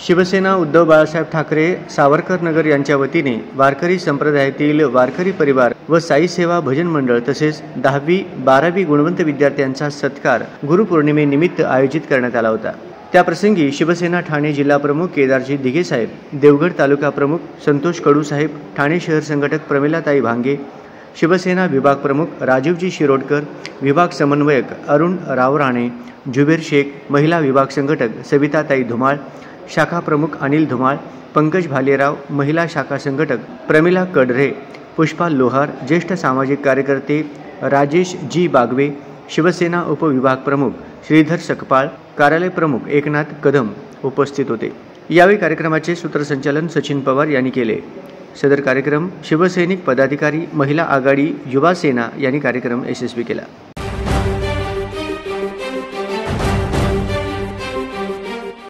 शिवसेना उद्धव बाळासाहेब ठाकरे सावरकर नगर यांच्या वतीने वारकरी संप्रदायातील वारकरी परिवार व साई सेवा भजन मंडळ तसेच 10वी-12वी गुणवंत विद्यार्थ्यांचा सत्कार गुरुपौर्णिमेनिमित्त आयोजित करण्यात आला होता। त्याप्रसंगी शिवसेना ठाणे जिल्हा प्रमुख केदारजी दिघे साहेब, देवगड तालुका प्रमुख संतोष कडू साहेब, ठाणे शहर संघटक प्रमिलाताई भांगे, शिवसेना विभाग प्रमुख राजीवजी शिरोडकर, विभाग समन्वयक अरुण रावराणे, जुबेर शेख, महिला विभाग संघटक सविताताई धुमाळ, शाखा प्रमुख अनिल धुमाळ, पंकज भालेराव, महिला शाखा संघटक प्रमिला कडरे, पुष्पा लोहार, ज्येष्ठ सामाजिक कार्यकर्ते राजेश जी बागवे, शिवसेना उपविभाग प्रमुख श्रीधर सकपाळ, कार्यालय प्रमुख एकनाथ कदम उपस्थित होते। यावेळी कार्यक्रमाचे सूत्रसंचालन सचिन पवार यांनी केले। सदर कार्यक्रम शिवसैनिक पदाधिकारी, महिला आघाडी, युवा सेना यांनी कार्यक्रम यशस्वी केला।